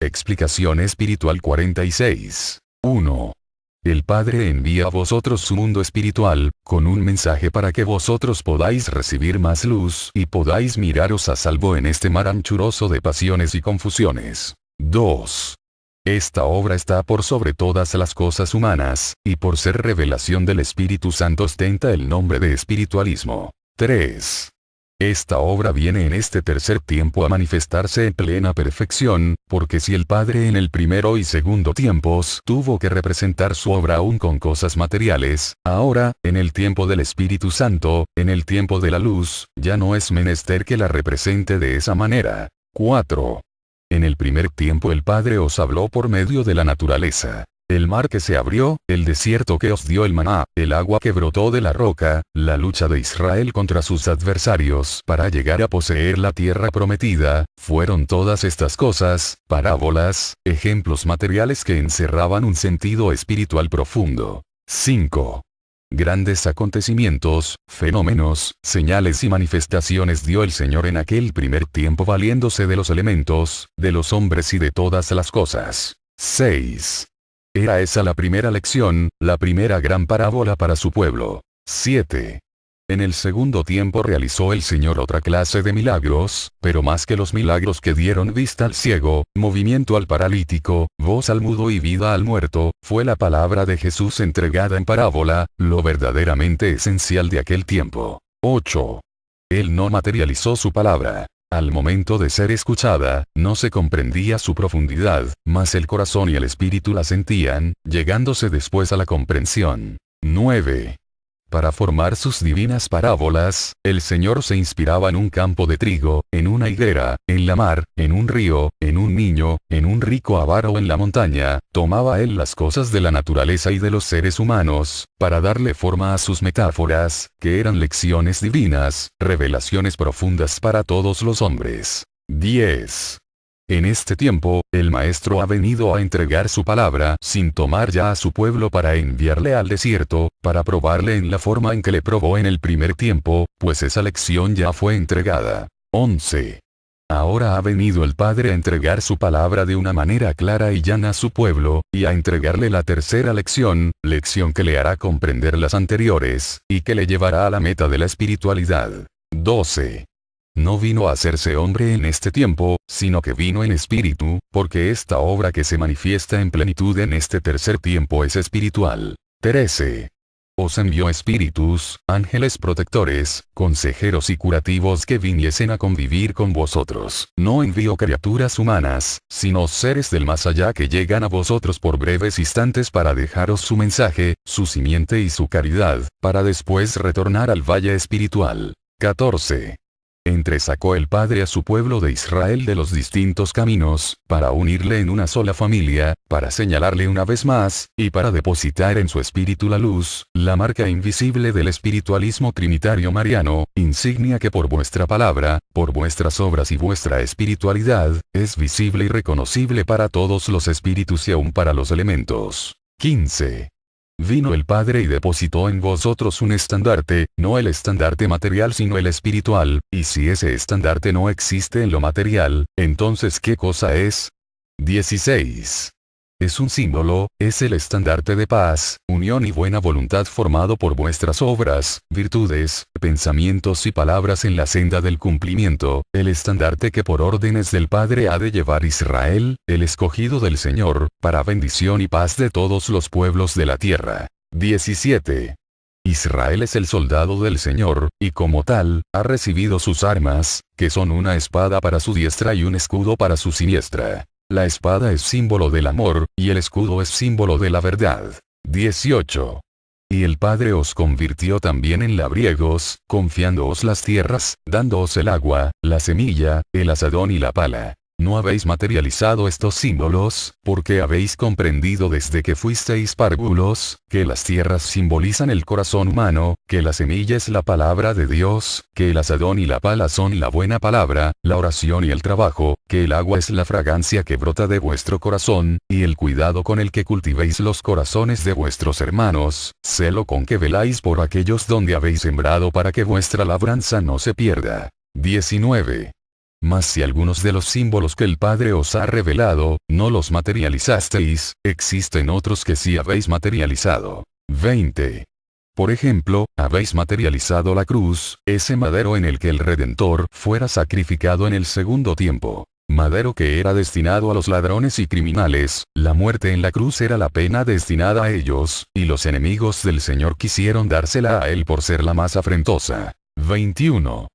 Explicación espiritual 46. 1. El Padre envía a vosotros su mundo espiritual, con un mensaje para que vosotros podáis recibir más luz y podáis miraros a salvo en este mar anchuroso de pasiones y confusiones. 2. Esta obra está por sobre todas las cosas humanas, y por ser revelación del Espíritu Santo ostenta el nombre de espiritualismo. 3. Esta obra viene en este tercer tiempo a manifestarse en plena perfección, porque si el Padre en el primero y segundo tiempos tuvo que representar su obra aún con cosas materiales, ahora, en el tiempo del Espíritu Santo, en el tiempo de la luz, ya no es menester que la represente de esa manera. 4. En el primer tiempo el Padre os habló por medio de la naturaleza. El mar que se abrió, el desierto que os dio el maná, el agua que brotó de la roca, la lucha de Israel contra sus adversarios para llegar a poseer la tierra prometida, fueron todas estas cosas, parábolas, ejemplos materiales que encerraban un sentido espiritual profundo. 5. Grandes acontecimientos, fenómenos, señales y manifestaciones dio el Señor en aquel primer tiempo valiéndose de los elementos, de los hombres y de todas las cosas. 6. Era esa la primera lección, la primera gran parábola para su pueblo. 7. En el segundo tiempo realizó el Señor otra clase de milagros, pero más que los milagros que dieron vista al ciego, movimiento al paralítico, voz al mudo y vida al muerto, fue la palabra de Jesús entregada en parábola, lo verdaderamente esencial de aquel tiempo. 8. Él no materializó su palabra. Al momento de ser escuchada, no se comprendía su profundidad, mas el corazón y el espíritu la sentían, llegándose después a la comprensión. 9. Para formar sus divinas parábolas, el Señor se inspiraba en un campo de trigo, en una higuera, en la mar, en un río, en un niño, en un rico avaro en la montaña, tomaba él las cosas de la naturaleza y de los seres humanos, para darle forma a sus metáforas, que eran lecciones divinas, revelaciones profundas para todos los hombres. 10. En este tiempo, el Maestro ha venido a entregar su palabra sin tomar ya a su pueblo para enviarle al desierto, para probarle en la forma en que le probó en el primer tiempo, pues esa lección ya fue entregada. 11. Ahora ha venido el Padre a entregar su palabra de una manera clara y llana a su pueblo, y a entregarle la tercera lección, lección que le hará comprender las anteriores, y que le llevará a la meta de la espiritualidad. 12. No vino a hacerse hombre en este tiempo, sino que vino en espíritu, porque esta obra que se manifiesta en plenitud en este tercer tiempo es espiritual. 13. Os envió espíritus, ángeles protectores, consejeros y curativos que viniesen a convivir con vosotros. No envió criaturas humanas, sino seres del más allá que llegan a vosotros por breves instantes para dejaros su mensaje, su simiente y su caridad, para después retornar al valle espiritual. 14. Entresacó el Padre a su pueblo de Israel de los distintos caminos, para unirle en una sola familia, para señalarle una vez más, y para depositar en su espíritu la luz, la marca invisible del espiritualismo trinitario mariano, insignia que por vuestra palabra, por vuestras obras y vuestra espiritualidad, es visible y reconocible para todos los espíritus y aún para los elementos. 15. Vino el Padre y depositó en vosotros un estandarte, no el estandarte material sino el espiritual, y si ese estandarte no existe en lo material, entonces ¿qué cosa es? 16. Es un símbolo, es el estandarte de paz, unión y buena voluntad formado por vuestras obras, virtudes, pensamientos y palabras en la senda del cumplimiento, el estandarte que por órdenes del Padre ha de llevar Israel, el escogido del Señor, para bendición y paz de todos los pueblos de la tierra. 17. Israel es el soldado del Señor, y como tal, ha recibido sus armas, que son una espada para su diestra y un escudo para su siniestra. La espada es símbolo del amor, y el escudo es símbolo de la verdad. 18. Y el Padre os convirtió también en labriegos, confiándoos las tierras, dándoos el agua, la semilla, el azadón y la pala. No habéis materializado estos símbolos, porque habéis comprendido desde que fuisteis párvulos, que las tierras simbolizan el corazón humano, que la semilla es la palabra de Dios, que el azadón y la pala son la buena palabra, la oración y el trabajo, que el agua es la fragancia que brota de vuestro corazón, y el cuidado con el que cultivéis los corazones de vuestros hermanos, celo con que veláis por aquellos donde habéis sembrado para que vuestra labranza no se pierda. 19. Mas si algunos de los símbolos que el Padre os ha revelado, no los materializasteis, existen otros que sí habéis materializado. 20. Por ejemplo, habéis materializado la cruz, ese madero en el que el Redentor fuera sacrificado en el segundo tiempo. Madero que era destinado a los ladrones y criminales, la muerte en la cruz era la pena destinada a ellos, y los enemigos del Señor quisieron dársela a él por ser la más afrentosa. 21.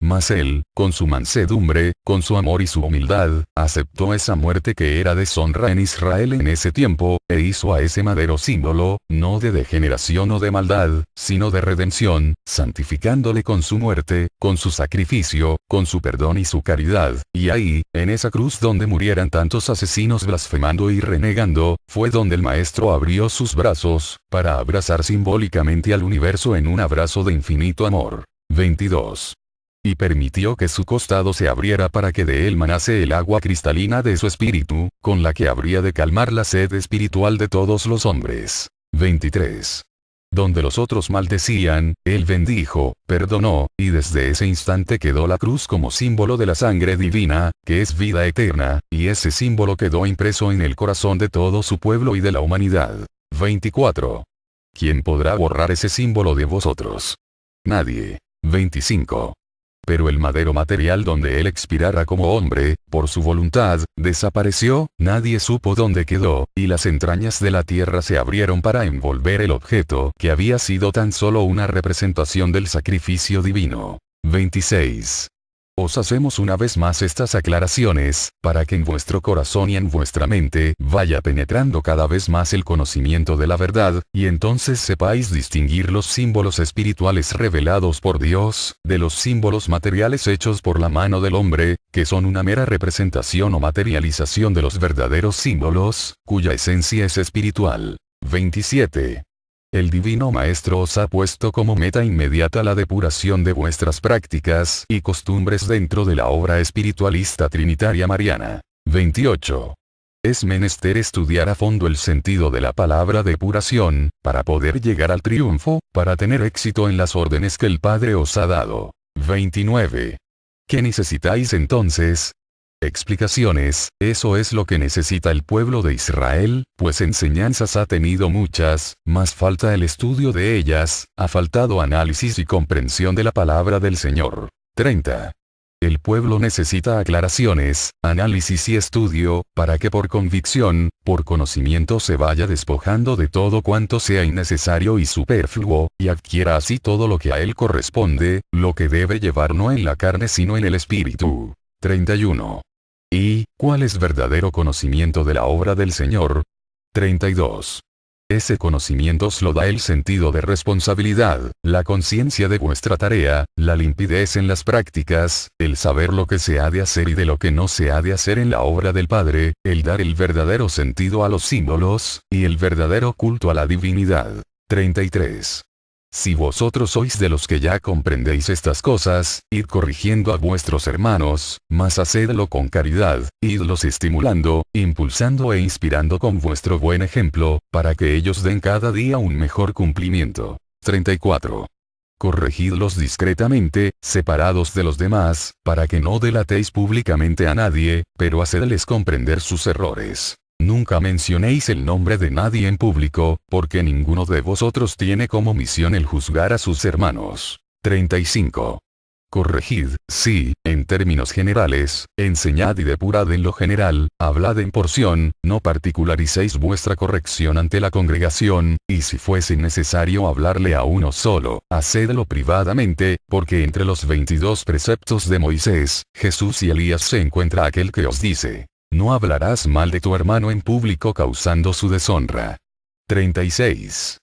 Mas él, con su mansedumbre, con su amor y su humildad, aceptó esa muerte que era deshonra en Israel en ese tiempo, e hizo a ese madero símbolo, no de degeneración o de maldad, sino de redención, santificándole con su muerte, con su sacrificio, con su perdón y su caridad, y ahí, en esa cruz donde murieran tantos asesinos blasfemando y renegando, fue donde el Maestro abrió sus brazos, para abrazar simbólicamente al universo en un abrazo de infinito amor. 22. Y permitió que su costado se abriera para que de él manase el agua cristalina de su espíritu, con la que habría de calmar la sed espiritual de todos los hombres. 23. Donde los otros maldecían, él bendijo, perdonó, y desde ese instante quedó la cruz como símbolo de la sangre divina, que es vida eterna, y ese símbolo quedó impreso en el corazón de todo su pueblo y de la humanidad. 24. ¿Quién podrá borrar ese símbolo de vosotros? Nadie. 25. Pero el madero material donde él expirara como hombre, por su voluntad, desapareció, nadie supo dónde quedó, y las entrañas de la tierra se abrieron para envolver el objeto que había sido tan solo una representación del sacrificio divino. 26. Os hacemos una vez más estas aclaraciones, para que en vuestro corazón y en vuestra mente vaya penetrando cada vez más el conocimiento de la verdad, y entonces sepáis distinguir los símbolos espirituales revelados por Dios, de los símbolos materiales hechos por la mano del hombre, que son una mera representación o materialización de los verdaderos símbolos, cuya esencia es espiritual. 27. El Divino Maestro os ha puesto como meta inmediata la depuración de vuestras prácticas y costumbres dentro de la obra espiritualista trinitaria mariana. 28. Es menester estudiar a fondo el sentido de la palabra depuración, para poder llegar al triunfo, para tener éxito en las órdenes que el Padre os ha dado. 29. ¿Qué necesitáis entonces? Explicaciones, eso es lo que necesita el pueblo de Israel, pues enseñanzas ha tenido muchas, mas falta el estudio de ellas, ha faltado análisis y comprensión de la palabra del Señor. 30. El pueblo necesita aclaraciones, análisis y estudio, para que por convicción, por conocimiento se vaya despojando de todo cuanto sea innecesario y superfluo, y adquiera así todo lo que a él corresponde, lo que debe llevar no en la carne sino en el espíritu. 31. ¿Y cuál es verdadero conocimiento de la obra del Señor? 32. Ese conocimiento os lo da el sentido de responsabilidad, la conciencia de vuestra tarea, la limpidez en las prácticas, el saber lo que se ha de hacer y de lo que no se ha de hacer en la obra del Padre, el dar el verdadero sentido a los símbolos, y el verdadero culto a la divinidad. 33. Si vosotros sois de los que ya comprendéis estas cosas, id corrigiendo a vuestros hermanos, mas hacedlo con caridad, idlos estimulando, impulsando e inspirando con vuestro buen ejemplo, para que ellos den cada día un mejor cumplimiento. 34. Corregidlos discretamente, separados de los demás, para que no delatéis públicamente a nadie, pero hacedles comprender sus errores. Nunca mencionéis el nombre de nadie en público, porque ninguno de vosotros tiene como misión el juzgar a sus hermanos. 35. Corregid, sí, en términos generales, enseñad y depurad en lo general, hablad en porción, no particularicéis vuestra corrección ante la congregación, y si fuese necesario hablarle a uno solo, hacedlo privadamente, porque entre los 22 preceptos de Moisés, Jesús y Elías se encuentra aquel que os dice: no hablarás mal de tu hermano en público causando su deshonra. 36.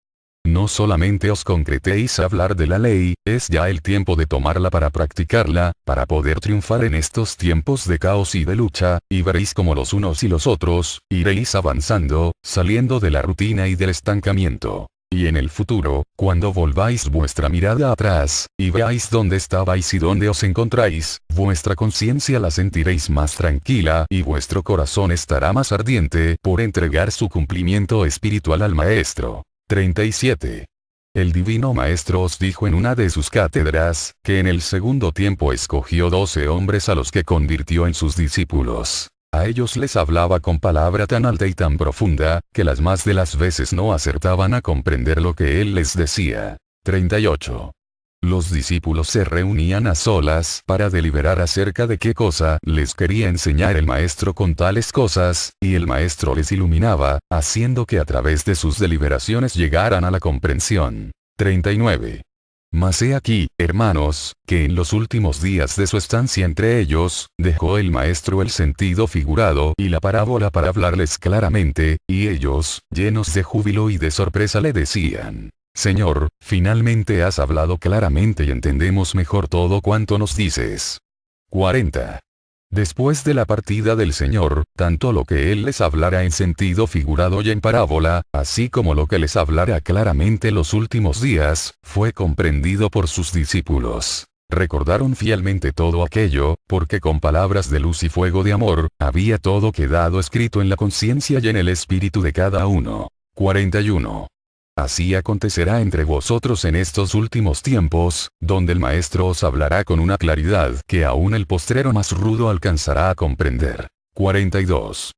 No solamente os concretéis a hablar de la ley, es ya el tiempo de tomarla para practicarla, para poder triunfar en estos tiempos de caos y de lucha, y veréis como los unos y los otros, iréis avanzando, saliendo de la rutina y del estancamiento. Y en el futuro, cuando volváis vuestra mirada atrás, y veáis dónde estabais y dónde os encontráis, vuestra conciencia la sentiréis más tranquila y vuestro corazón estará más ardiente por entregar su cumplimiento espiritual al Maestro. 37. El Divino Maestro os dijo en una de sus cátedras, que en el segundo tiempo escogió 12 hombres a los que convirtió en sus discípulos. A ellos les hablaba con palabra tan alta y tan profunda, que las más de las veces no acertaban a comprender lo que él les decía. 38. Los discípulos se reunían a solas para deliberar acerca de qué cosa les quería enseñar el maestro con tales cosas, y el maestro les iluminaba, haciendo que a través de sus deliberaciones llegaran a la comprensión. 39. Mas he aquí, hermanos, que en los últimos días de su estancia entre ellos, dejó el maestro el sentido figurado y la parábola para hablarles claramente, y ellos, llenos de júbilo y de sorpresa le decían: Señor, finalmente has hablado claramente y entendemos mejor todo cuanto nos dices. 40. Después de la partida del Señor, tanto lo que Él les hablara en sentido figurado y en parábola, así como lo que les hablara claramente los últimos días, fue comprendido por sus discípulos. Recordaron fielmente todo aquello, porque con palabras de luz y fuego de amor, había todo quedado escrito en la conciencia y en el espíritu de cada uno. 41. Así acontecerá entre vosotros en estos últimos tiempos, donde el Maestro os hablará con una claridad que aún el postrero más rudo alcanzará a comprender. 42.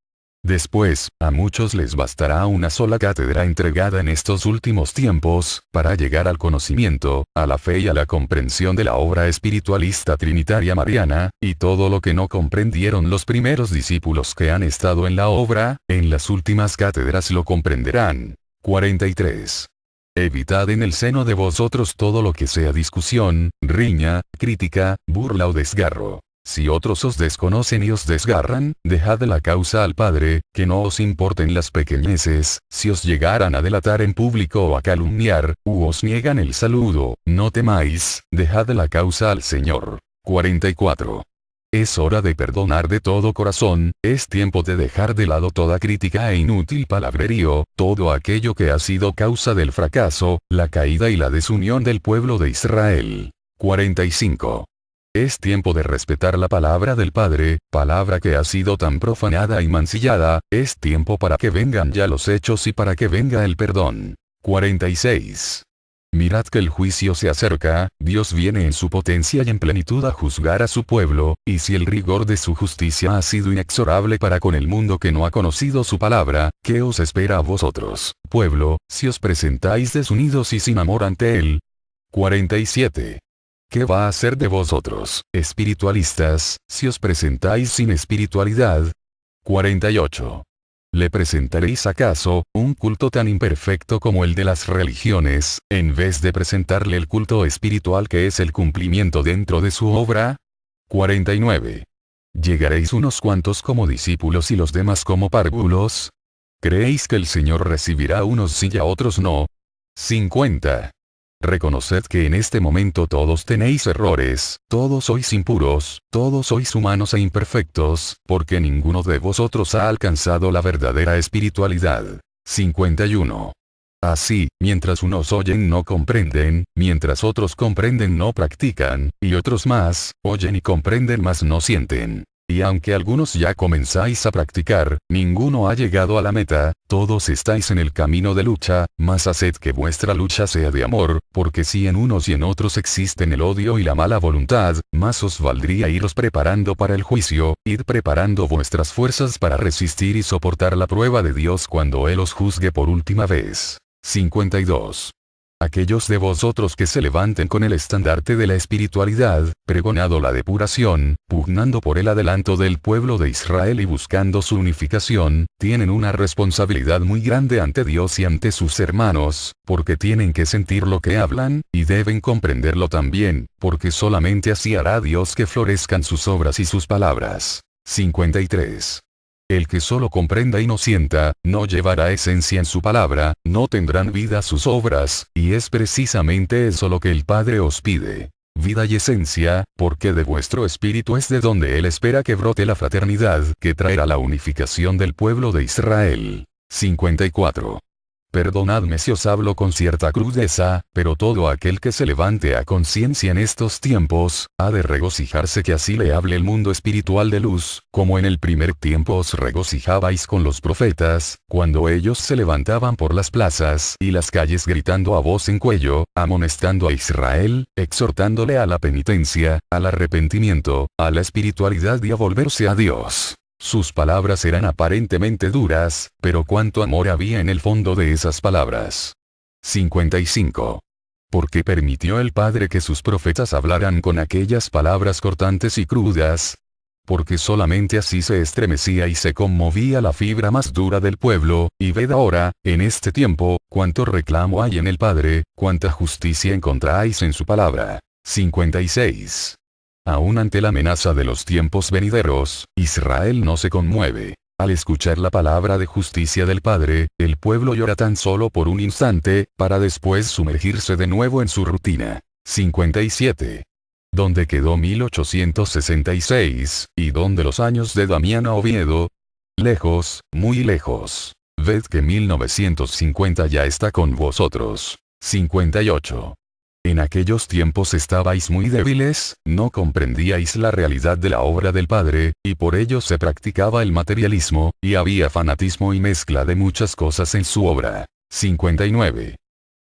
Después, a muchos les bastará una sola cátedra entregada en estos últimos tiempos, para llegar al conocimiento, a la fe y a la comprensión de la obra espiritualista trinitaria mariana, y todo lo que no comprendieron los primeros discípulos que han estado en la obra, en las últimas cátedras lo comprenderán. 43. Evitad en el seno de vosotros todo lo que sea discusión, riña, crítica, burla o desgarro. Si otros os desconocen y os desgarran, dejad la causa al Padre, que no os importen las pequeñeces. Si os llegaran a delatar en público o a calumniar, u os niegan el saludo, no temáis, dejad la causa al Señor. 44. Es hora de perdonar de todo corazón, es tiempo de dejar de lado toda crítica e inútil palabrerío, todo aquello que ha sido causa del fracaso, la caída y la desunión del pueblo de Israel. 45. Es tiempo de respetar la palabra del Padre, palabra que ha sido tan profanada y mancillada, es tiempo para que vengan ya los hechos y para que venga el perdón. 46. Mirad que el juicio se acerca, Dios viene en su potencia y en plenitud a juzgar a su pueblo, y si el rigor de su justicia ha sido inexorable para con el mundo que no ha conocido su palabra, ¿qué os espera a vosotros, pueblo, si os presentáis desunidos y sin amor ante él? 47. ¿Qué va a hacer de vosotros, espiritualistas, si os presentáis sin espiritualidad? 48. ¿Le presentaréis acaso, un culto tan imperfecto como el de las religiones, en vez de presentarle el culto espiritual que es el cumplimiento dentro de su obra? 49. ¿Llegaréis unos cuantos como discípulos y los demás como párvulos? ¿Creéis que el Señor recibirá a unos sí y a otros no? 50. Reconoced que en este momento todos tenéis errores, todos sois impuros, todos sois humanos e imperfectos, porque ninguno de vosotros ha alcanzado la verdadera espiritualidad. 51. Así, mientras unos oyen no comprenden, mientras otros comprenden no practican, y otros más, oyen y comprenden mas no sienten. Y aunque algunos ya comenzáis a practicar, ninguno ha llegado a la meta, todos estáis en el camino de lucha, mas haced que vuestra lucha sea de amor, porque si en unos y en otros existen el odio y la mala voluntad, más os valdría iros preparando para el juicio, id preparando vuestras fuerzas para resistir y soportar la prueba de Dios cuando Él os juzgue por última vez. 52. Aquellos de vosotros que se levanten con el estandarte de la espiritualidad, pregonado la depuración, pugnando por el adelanto del pueblo de Israel y buscando su unificación, tienen una responsabilidad muy grande ante Dios y ante sus hermanos, porque tienen que sentir lo que hablan, y deben comprenderlo también, porque solamente así hará Dios que florezcan sus obras y sus palabras. 53. El que solo comprenda y no sienta, no llevará esencia en su palabra, no tendrán vida sus obras, y es precisamente eso lo que el Padre os pide. Vida y esencia, porque de vuestro espíritu es de donde Él espera que brote la fraternidad que traerá la unificación del pueblo de Israel. 54. Perdonadme si os hablo con cierta crudeza, pero todo aquel que se levante a conciencia en estos tiempos, ha de regocijarse que así le hable el mundo espiritual de luz, como en el primer tiempo os regocijabais con los profetas, cuando ellos se levantaban por las plazas y las calles gritando a voz en cuello, amonestando a Israel, exhortándole a la penitencia, al arrepentimiento, a la espiritualidad y a volverse a Dios. Sus palabras eran aparentemente duras, pero cuánto amor había en el fondo de esas palabras. 55. ¿Por qué permitió el Padre que sus profetas hablaran con aquellas palabras cortantes y crudas? Porque solamente así se estremecía y se conmovía la fibra más dura del pueblo, y ved ahora, en este tiempo, cuánto reclamo hay en el Padre, cuánta justicia encontráis en su palabra. 56. Aún ante la amenaza de los tiempos venideros, Israel no se conmueve. Al escuchar la palabra de justicia del Padre, el pueblo llora tan solo por un instante, para después sumergirse de nuevo en su rutina. 57. ¿Dónde quedó 1866, y dónde los años de Damián a Oviedo? Lejos, muy lejos. Ved que 1950 ya está con vosotros. 58. En aquellos tiempos estabais muy débiles, no comprendíais la realidad de la obra del Padre, y por ello se practicaba el materialismo, y había fanatismo y mezcla de muchas cosas en su obra. 59.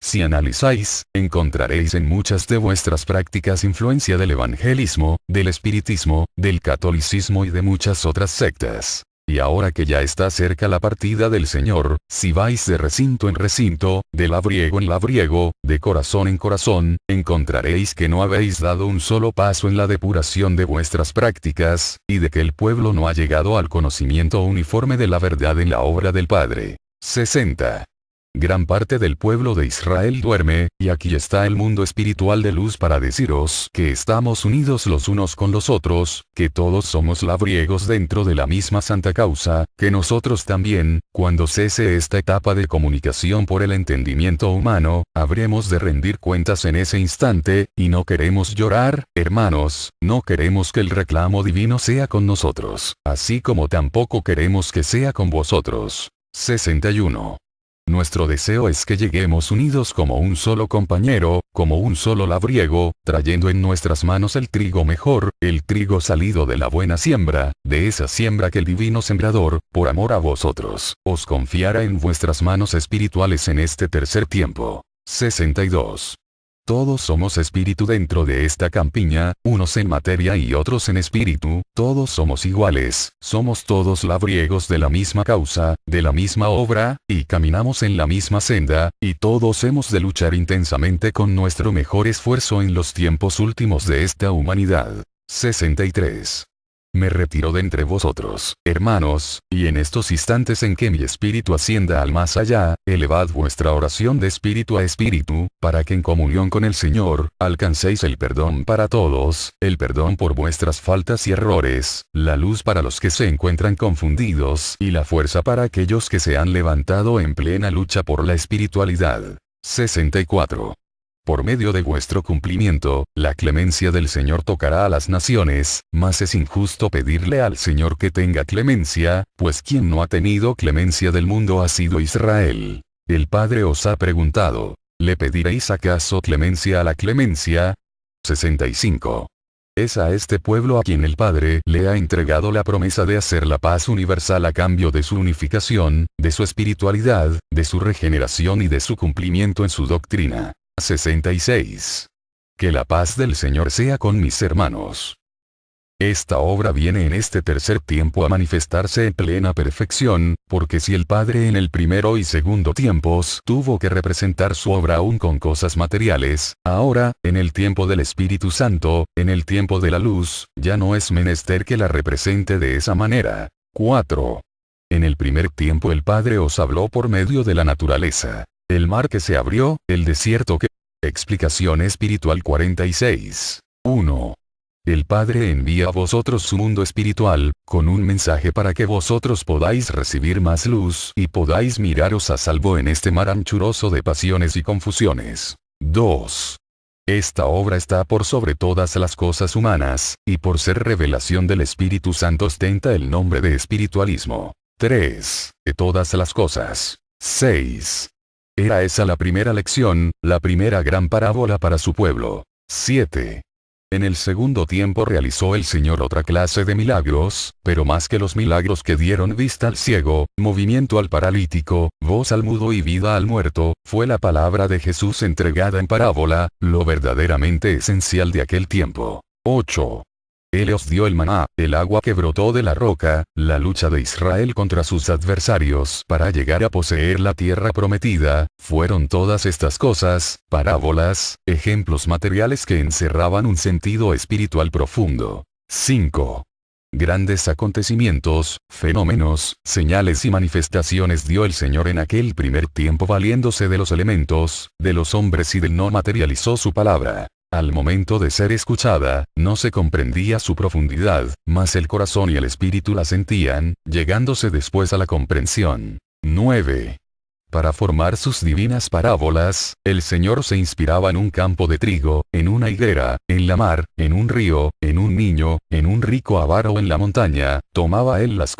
Si analizáis, encontraréis en muchas de vuestras prácticas influencia del evangelismo, del espiritismo, del catolicismo y de muchas otras sectas. Y ahora que ya está cerca la partida del Señor, si vais de recinto en recinto, de labriego en labriego, de corazón en corazón, encontraréis que no habéis dado un solo paso en la depuración de vuestras prácticas, y de que el pueblo no ha llegado al conocimiento uniforme de la verdad en la obra del Padre. 60. Gran parte del pueblo de Israel duerme, y aquí está el mundo espiritual de luz para deciros que estamos unidos los unos con los otros, que todos somos labriegos dentro de la misma santa causa, que nosotros también, cuando cese esta etapa de comunicación por el entendimiento humano, habremos de rendir cuentas en ese instante, y no queremos llorar, hermanos, no queremos que el reclamo divino sea con nosotros, así como tampoco queremos que sea con vosotros. 61. Nuestro deseo es que lleguemos unidos como un solo compañero, como un solo labriego, trayendo en nuestras manos el trigo mejor, el trigo salido de la buena siembra, de esa siembra que el divino sembrador, por amor a vosotros, os confiara en vuestras manos espirituales en este tercer tiempo. 62. Todos somos espíritu dentro de esta campiña, unos en materia y otros en espíritu, todos somos iguales, somos todos labriegos de la misma causa, de la misma obra, y caminamos en la misma senda, y todos hemos de luchar intensamente con nuestro mejor esfuerzo en los tiempos últimos de esta humanidad. 63. Me retiro de entre vosotros, hermanos, y en estos instantes en que mi espíritu ascienda al más allá, elevad vuestra oración de espíritu a espíritu, para que en comunión con el Señor, alcancéis el perdón para todos, el perdón por vuestras faltas y errores, la luz para los que se encuentran confundidos, y la fuerza para aquellos que se han levantado en plena lucha por la espiritualidad. 64. Por medio de vuestro cumplimiento, la clemencia del Señor tocará a las naciones, mas es injusto pedirle al Señor que tenga clemencia, pues quien no ha tenido clemencia del mundo ha sido Israel. El Padre os ha preguntado, ¿le pediréis acaso clemencia a la clemencia? 65. Es a este pueblo a quien el Padre le ha entregado la promesa de hacer la paz universal a cambio de su unificación, de su espiritualidad, de su regeneración y de su cumplimiento en su doctrina. 66. Que la paz del Señor sea con mis hermanos. Esta obra viene en este tercer tiempo a manifestarse en plena perfección, porque si el Padre en el primero y segundo tiempos tuvo que representar su obra aún con cosas materiales, ahora, en el tiempo del Espíritu Santo, en el tiempo de la luz, ya no es menester que la represente de esa manera. 4. En el primer tiempo el Padre os habló por medio de la naturaleza. El mar que se abrió, el desierto que... Explicación espiritual 46. 1. El Padre envía a vosotros su mundo espiritual, con un mensaje para que vosotros podáis recibir más luz y podáis miraros a salvo en este mar anchuroso de pasiones y confusiones. 2. Esta obra está por sobre todas las cosas humanas, y por ser revelación del Espíritu Santo ostenta el nombre de espiritualismo. 3. De todas las cosas. 6. Era esa la primera lección, la primera gran parábola para su pueblo. 7. En el segundo tiempo realizó el Señor otra clase de milagros, pero más que los milagros que dieron vista al ciego, movimiento al paralítico, voz al mudo y vida al muerto, fue la palabra de Jesús entregada en parábola, lo verdaderamente esencial de aquel tiempo. 8. Él os dio el maná, el agua que brotó de la roca, la lucha de Israel contra sus adversarios para llegar a poseer la tierra prometida, fueron todas estas cosas, parábolas, ejemplos materiales que encerraban un sentido espiritual profundo. 5. Grandes acontecimientos, fenómenos, señales y manifestaciones dio el Señor en aquel primer tiempo valiéndose de los elementos, de los hombres y del no materializó su palabra. Al momento de ser escuchada, no se comprendía su profundidad, mas el corazón y el espíritu la sentían, llegándose después a la comprensión. 9. Para formar sus divinas parábolas, el Señor se inspiraba en un campo de trigo, en una higuera, en la mar, en un río, en un niño, en un rico avaro o en la montaña, tomaba él las